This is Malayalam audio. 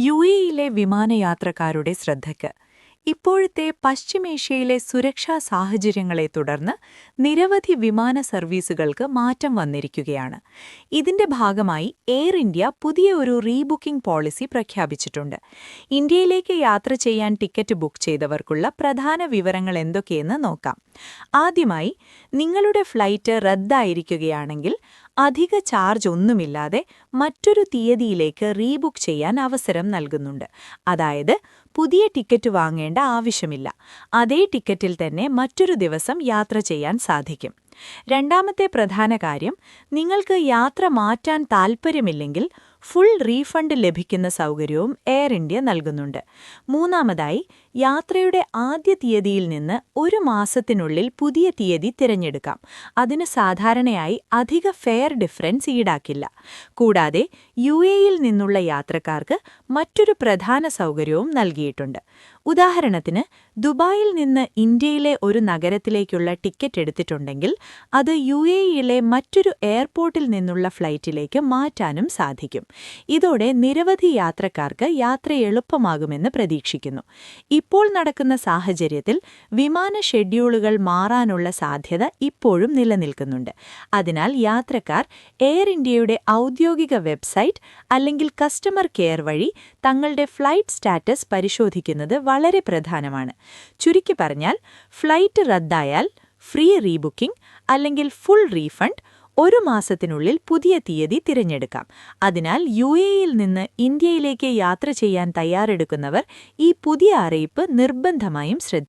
യുഎഇയിലെ വിമാനയാത്രക്കാരുടെ ശ്രദ്ധയ്ക്ക് ഇപ്പോഴത്തെ പശ്ചിമേഷ്യയിലെ സുരക്ഷാ സാഹചര്യങ്ങളെ തുടർന്ന് നിരവധി വിമാന സർവീസുകൾക്ക് മാറ്റം വന്നിരിക്കുകയാണ്. ഇതിന്റെ ഭാഗമായി എയർ ഇന്ത്യ പുതിയ ഒരു റീബുക്കിംഗ് പോളിസി പ്രഖ്യാപിച്ചിട്ടുണ്ട്. ഇന്ത്യയിലേക്ക് യാത്ര ചെയ്യാൻ ടിക്കറ്റ് ബുക്ക് ചെയ്തവർക്കുള്ള പ്രധാന വിവരങ്ങൾ എന്തൊക്കെയെന്ന് നോക്കാം. ആദ്യമായി, നിങ്ങളുടെ ഫ്ലൈറ്റ് റദ്ദായിരിക്കുകയാണെങ്കിൽ അധിക ചാർജ് ഒന്നുമില്ലാതെ മറ്റൊരു തീയതിയിലേക്ക് റീബുക്ക് ചെയ്യാൻ അവസരം നൽകുന്നുണ്ട്. അതായത്, പുതിയ ടിക്കറ്റ് വാങ്ങേണ്ട ആവശ്യമില്ല. അതേ ടിക്കറ്റിൽ തന്നെ മറ്റൊരു ദിവസം യാത്ര ചെയ്യാൻ സാധിക്കും. രണ്ടാമത്തെ പ്രധാന കാര്യം, നിങ്ങൾക്ക് യാത്ര മാറ്റാൻ താൽപ്പര്യമില്ലെങ്കിൽ ഫുൾ റീഫണ്ട് ലഭിക്കുന്ന സൗകര്യവും എയർ ഇന്ത്യ നൽകുന്നുണ്ട്. മൂന്നാമതായി, യാത്രയുടെ ആദ്യ തീയതിയിൽ നിന്ന് ഒരു മാസത്തിനുള്ളിൽ പുതിയ തീയതി തിരഞ്ഞെടുക്കാം. അതിന് സാധാരണയായി അധിക ഫെയർ ഡിഫറൻസ് ഈടാക്കില്ല. കൂടാതെ യുഎഇയിൽ നിന്നുള്ള യാത്രക്കാർക്ക് മറ്റൊരു പ്രധാന സൗകര്യവും നൽകിയിട്ടുണ്ട്. ഉദാഹരണത്തിന്, ദുബായിൽ നിന്ന് ഇന്ത്യയിലെ ഒരു നഗരത്തിലേക്കുള്ള ടിക്കറ്റ് എടുത്തിട്ടുണ്ടെങ്കിൽ അത് യുഎഇയിലെ മറ്റൊരു എയർപോർട്ടിൽ നിന്നുള്ള ഫ്ലൈറ്റിലേക്ക് മാറ്റാനും സാധിക്കും. ഇതോടെ നിരവധി യാത്രക്കാർക്ക് യാത്ര എളുപ്പമാകുമെന്ന് പ്രതീക്ഷിക്കുന്നു. ഇപ്പോൾ നടക്കുന്ന സാഹചര്യത്തിൽ വിമാന ഷെഡ്യൂളുകൾ മാറാനുള്ള സാധ്യത ഇപ്പോഴും നിലനിൽക്കുന്നുണ്ട്. അതിനാൽ യാത്രക്കാർ എയർ ഇന്ത്യയുടെ ഔദ്യോഗിക വെബ്സൈറ്റ് അല്ലെങ്കിൽ കസ്റ്റമർ കെയർ വഴി തങ്ങളുടെ ഫ്ലൈറ്റ് സ്റ്റാറ്റസ് പരിശോധിക്കുന്നത് വളരെ പ്രധാനമാണ്. ചുരുക്കി പറഞ്ഞാൽ, ഫ്ലൈറ്റ് റദ്ദായാൽ ഫ്രീ റീബുക്കിംഗ് അല്ലെങ്കിൽ ഫുൾ റീഫണ്ട് ഒരു മാസത്തിനുള്ളിൽ പുതിയ തീയതി തിരഞ്ഞെടുക്കാം. അതിനാൽ യുഎഇയിൽ നിന്ന് ഇന്ത്യയിലേക്ക് യാത്ര ചെയ്യാൻ തയ്യാറെടുക്കുന്നവർ ഈ പുതിയ അറിയിപ്പ് നിർബന്ധമായും ശ്രദ്ധിക്കണം.